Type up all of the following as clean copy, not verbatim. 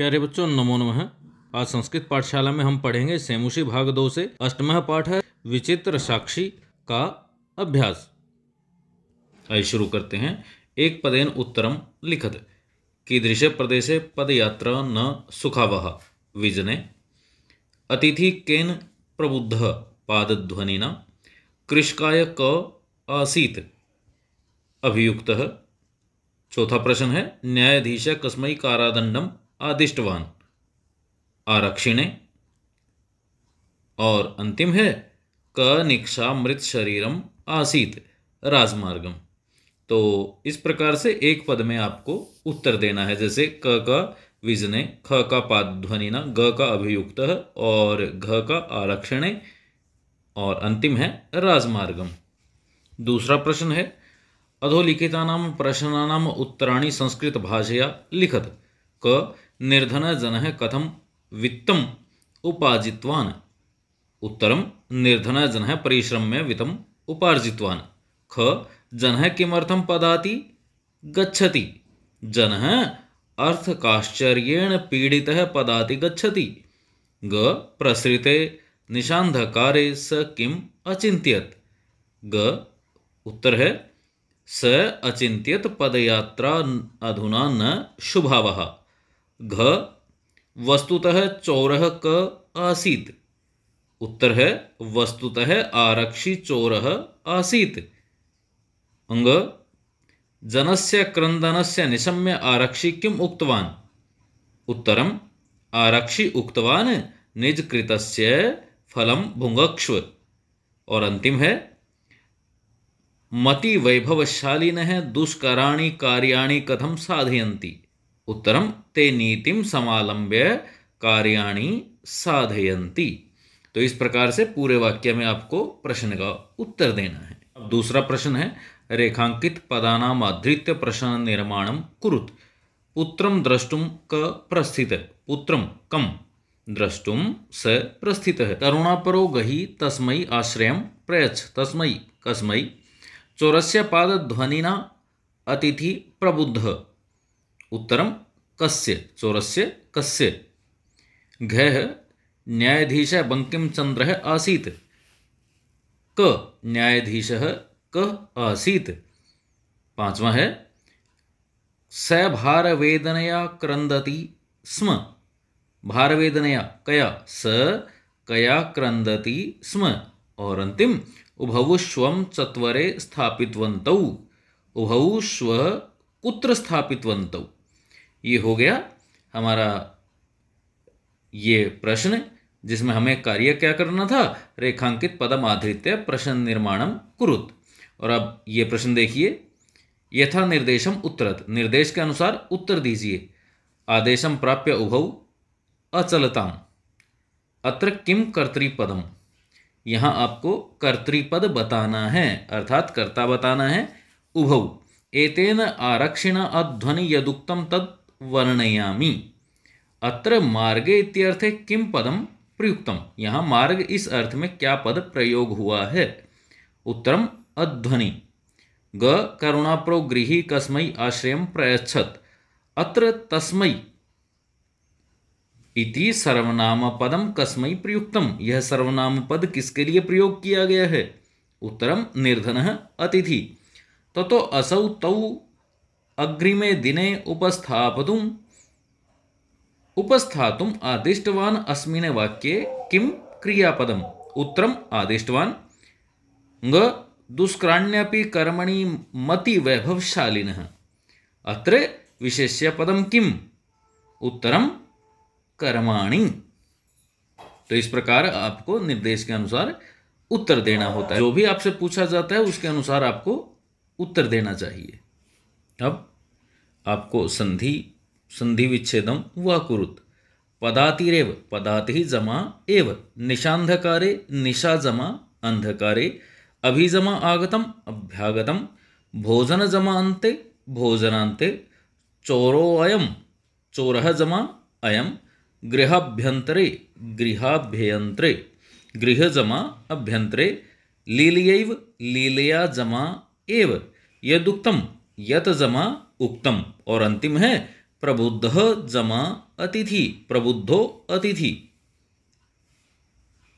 प्यारे बच्चों, नमो नमः। आज संस्कृत पाठशाला में हम पढ़ेंगे सेमुषी भाग 2 से अष्टमः पाठ है विचित्र साक्षी का अभ्यास। आइए शुरू करते हैं। एक पदेन उत्तरम लिखत। कीदृशे प्रदेशे पदयात्रा न सुखावह विजने। अतिथि केन प्रबुद्धः पादध्वनिना। कृषकाय क आसीत् अभियुक्तः। चौथा प्रश्न है न्यायाधीश कस्मै कारादंडम आदिष्टवान आरक्षिणे। और अंतिम है क निक्षा मृत शरीरम आसीत राजमार्गम। तो इस प्रकार से एक पद में आपको उत्तर देना है, जैसे क का विजने, ख का पादध्वनिना, ग का अभियुक्त और घ का आरक्षणे और अंतिम है राजमार्गम। दूसरा प्रश्न है अधोलिखितानां प्रश्नानां उत्तराणि संस्कृत भाषया लिखत। क निर्धनः जनः कथं वित्तम् उपार्जितवान्। उत्तरं निर्धनः जनः परिश्रम्य वित्तम् उपार्जितवान्। ख जनः किमर्थं पदाति गच्छति। जनः अर्थकाश्चर्येण पीडितः पदाति गच्छति। ग प्रसृते निशान्धकारे स किम् अचिन्त्यत्। ग उत्तर है स अचिन्त्यत पदयात्रा अधुना न शुभावः। घ वस्तुतः चोरः क आसीत्। उत्तर है वस्तुतः आरक्षी चोरः आसीत्। अंग जनस्य क्रन्दनस्य निशम्य आरक्षी किम् उक्तवान्। उत्तरम् आरक्षी उक्तवान् निजकृतस्य फलं भुङ्क्ष्व। और अंतिम है मति वैभवशालिनः दुष्कराणि कार्याणि कथं साधयन्ति। उत्तरं ते नीतिं समालम्ब्य कार्याणि साधयन्ति। तो इस प्रकार से पूरे वाक्य में आपको प्रश्न का उत्तर देना है। अब दूसरा प्रश्न है रेखांकित पदानाम् आधृत्य प्रश्न निर्माणं कुरुत। पुत्रं द्रष्टुं क प्रस्थित। पुत्रं कम द्रष्टुं स प्रस्थितः। तरुणापरो गहि तस्मै आश्रयं प्रयच्छ। तस्मै कस्मै। चोरस्य पादध्वनिना अतिथि प्रबुद्धः। उत्तरं कस्य। चोरस्य कस्य। घः न्यायाधीशः बंकिमचंद्रः आसीत्। क न्यायाधीशः क आसीत्। पांचवा है स भारवेदनया क्रंदति स्म। भारवेदनया कया स कया क्रंदति स्म। और अंतिम उभौ श्वं चत्वरे स्थापितवन्तौ। उभौ श्व कुत्र स्थापितवन्तौ। ये हो गया हमारा ये प्रश्न, जिसमें हमें कार्य क्या करना था, रेखांकित पदम आधृत्य प्रश्न निर्माणम कुरुत। और अब ये प्रश्न देखिए, यथा निर्देशम उत्तरत। निर्देश के अनुसार उत्तर दीजिए। आदेशम प्राप्य उभौ अचलताम। अत्र किम कर्तृपदम। यहाँ आपको कर्तृपद बताना है, अर्थात कर्ता बताना है। उभौ एतेन आरक्षिणा अध्वनि यदुक्तम तद वर्णयामि। अत्र मार्गे इत्यर्थे किम पदम प्रयुक्तम। यहाँ मार्ग इस अर्थ में क्या पद प्रयोग हुआ है। उत्तरम अध्वनि। ग करुणाप्रो गृही कस्मै आश्रयं प्रयच्छत। अत्र तस्मै इति सर्वनाम पदम कस्मै प्रयुक्तम। यह सर्वनाम पद किसके लिए प्रयोग किया गया है। उत्तरम निर्धनः अतिथि। ततो असौ तौ अग्रिमे दिने उपस्थातुम आदिष्टवान अस्मिन् वाक्ये किम क्रियापदम। उत्तरम आदिष्टवान। ग दुष्कराण्यपि कर्मणि मति वैभवशालिनः। अत्र विशेष्य पदम किम। उत्तरम कर्माणि। तो इस प्रकार आपको निर्देश के अनुसार उत्तर देना होता है। जो भी आपसे पूछा जाता है उसके अनुसार आपको उत्तर देना चाहिए। अब आपको संधि विच्छेदम व कुरुत। पदातिरेव पदाति जमा एव। निशांधकारे निशा जमा अंधकारे। अभिजमा आगतम अभ्यागतम। भोजन जमा अन्ते भोजनान्ते। चोरोऽयं चोरः जमा अयम। गृहाभ्यंतरे गृहाभ्यंतरे। गृह जमा अभ्यंतरे। लीलयैव लीलया जमा एव। यदुक्तम यत जमा उक्तम। और अंतिम है प्रबुद्धः जमा अतिथि, प्रबुद्धो अतिथि।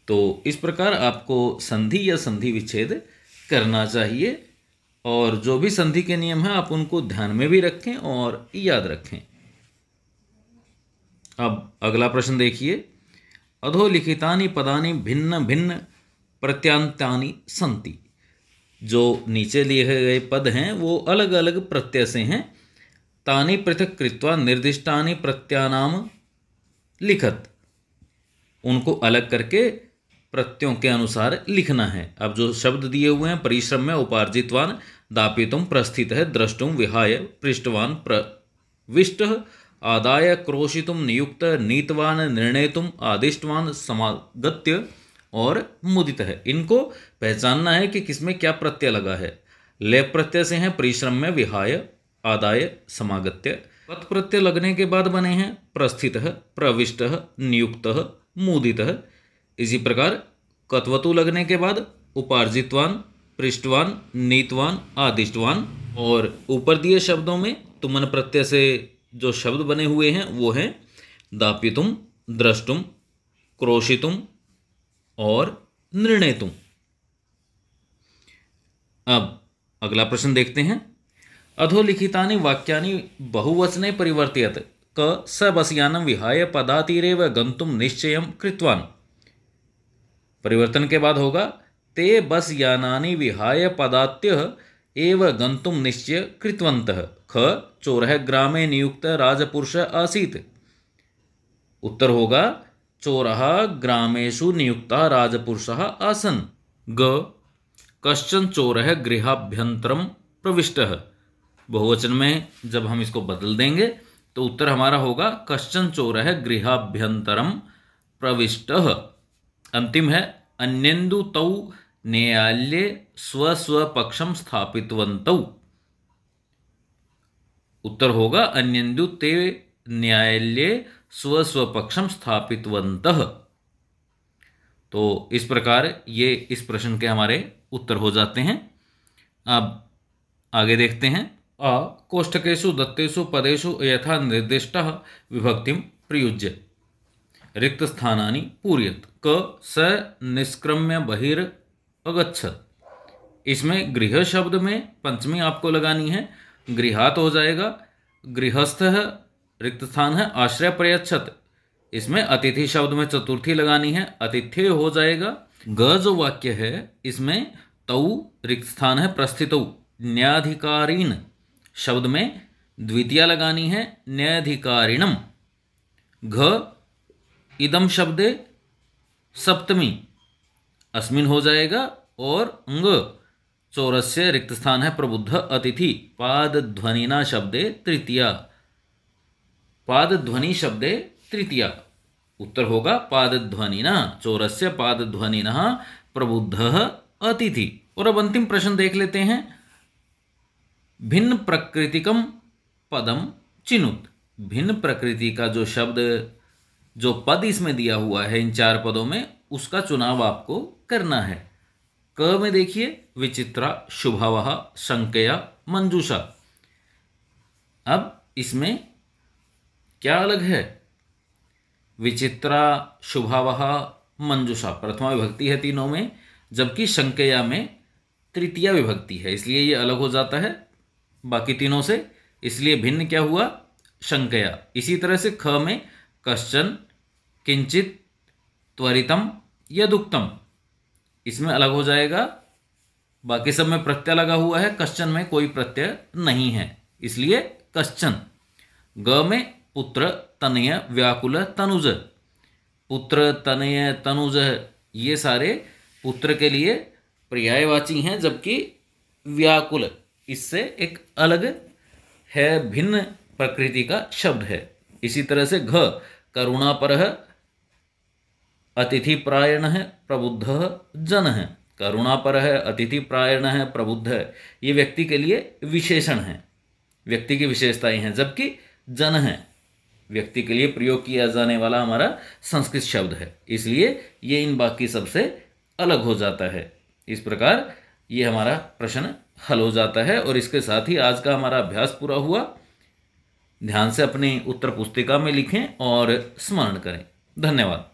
तो इस प्रकार आपको संधि या संधि विच्छेद करना चाहिए, और जो भी संधि के नियम हैं आप उनको ध्यान में भी रखें और याद रखें। अब अगला प्रश्न देखिए, अधोलिखितानि पदानि भिन्न भिन्न प्रत्ययान्तानि सन्ति। जो नीचे लिए गए पद हैं वो अलग अलग प्रत्यय से हैं। तानि पृथक कृत्वा निर्दिष्टानि प्रत्ययानाम लिखत, उनको अलग करके प्रत्ययों के अनुसार लिखना है। अब जो शब्द दिए हुए हैं, परिश्रम में उपार्जितवान, दापितुम प्रस्थित है, द्रष्टुम विहाय, पृष्ठवान प्रविष्टः, आदाय क्रोशितुम नियुक्त, नीतवान निर्णेतुम, आदिष्टवान समागत्य और मुदित है। इनको पहचानना है कि किसमें क्या प्रत्यय लगा है। लेप प्रत्यय से हैं परिश्रम में विहाय, आदाय, समागत्य। पद प्रत्यय लगने के बाद बने हैं प्रस्थितः, प्रविष्टः, नियुक्तः, मुदितः। इसी प्रकार कत्वतु लगने के बाद उपार्जितवान, पृष्ठवान, नीतवान, आदिष्टवान। और ऊपर दिए शब्दों में तुमन प्रत्यय से जो शब्द बने हुए हैं वो हैं दापितुम, द्रष्टुम, क्रोशितुम और निर्णेतुम। अब अगला प्रश्न देखते हैं, अधोलिखितानि वाक्यानि बहुवचने परिवर्तयत्, क स बसयानं विहाय पदातीरेव गन्तुम निश्चयं कृतवान्। परिवर्तन के बाद होगा ते बस यानानि विहाय पदात्यः एव गन्तुम निश्चय कृतवन्तः। ख चोरः ग्रामे नियुक्त राजपुरुष आसीत्। उत्तर होगा चोरः ग्रामेषु नियुक्तः राजपुरुषः आसन्। ग कश्चन चोरः गृहाभ्यन्तरं प्रविष्टः। बहुवचन में जब हम इसको बदल देंगे तो उत्तर हमारा होगा कश्चन चोरः गृहाभ्यन्तरं प्रविष्टः। अंतिम है अन्येन्दु तौ न्यायालये स्वस्वपक्षं स्थापितवन्तौ। उत्तर होगा अन्येन्दु ते न्यायालये स्वस्वपक्षं स्थापितवन्तः। तो इस प्रकार ये इस प्रश्न के हमारे उत्तर हो जाते हैं। अब आगे देखते हैं, अ कोष्ठकेषु दत्तेषु पदेषु यथा निर्दिष्टः विभक्तिं प्रयुज्य रिक्त स्थानानि पूरयत्। क स निष्क्रम्य बहिर्गच्छत्। इसमें गृह शब्द में पंचमी आपको लगानी है, गृहात हो जाएगा। गृहस्थः रिक्त स्थान है, आश्रय प्रयच्छत्। इसमें अतिथि शब्द में चतुर्थी लगानी है, अतिथ्य हो जाएगा। ग जो वाक्य है इसमें तौ रिक्त स्थान है, प्रस्थितौ। न्यायाधिकारीण शब्द में द्वितीय लगानी है, न्यायाधिकारिणम। घ इदम शब्दे सप्तमी अस्मिन हो जाएगा। और अंग चौरस्य रिक्त स्थान है, प्रबुद्ध अतिथि। पाद ध्वनिना शब्दे तृतीया, पाद ध्वनि शब्दे तृतीया। उत्तर होगा पाद ध्वनिना, चौरस्य पाद ध्वनिना प्रबुद्धः अतिथि। और अब अंतिम प्रश्न देख लेते हैं, भिन्न प्रकृतिकम पदम चिनुत। भिन्न प्रकृति का जो शब्द, जो पद इसमें दिया हुआ है इन चार पदों में, उसका चुनाव आपको करना है। क में देखिए विचित्रा, शुभावह, शंकया, मंजूषा। अब इसमें क्या अलग है? विचित्रा, शुभावह, मंजूषा प्रथमा विभक्ति है तीनों में, जबकि शंकया में तृतीया विभक्ति है, इसलिए ये अलग हो जाता है बाकी तीनों से। इसलिए भिन्न क्या हुआ? शंकया। इसी तरह से ख में कश्चन, किंचित, त्वरितम, यदुक्तम, इसमें अलग हो जाएगा। बाकी सब में प्रत्यय लगा हुआ है, कश्चन में कोई प्रत्यय नहीं है, इसलिए कश्चन। ग में पुत्र, तनय, व्याकुल, तनुज। पुत्र, तनय, तनुज ये सारे पुत्र के लिए पर्यायवाची हैं, जबकि व्याकुल इससे एक अलग है, भिन्न प्रकृति का शब्द है। इसी तरह से घ करुणापरः, अतिथि प्रायण है, प्रबुद्ध जन है। करुणापर है, अतिथि प्रायण है, प्रबुद्ध है, ये व्यक्ति के लिए विशेषण है, व्यक्ति की विशेषताएं हैं। जबकि जन है व्यक्ति के लिए प्रयोग किया जाने वाला हमारा संस्कृत शब्द है, इसलिए ये इन बाकी सबसे अलग हो जाता है। इस प्रकार ये हमारा प्रश्न हल हो जाता है। और इसके साथ ही आज का हमारा अभ्यास पूरा हुआ। ध्यान से अपनी उत्तर पुस्तिका में लिखें और स्मरण करें। धन्यवाद।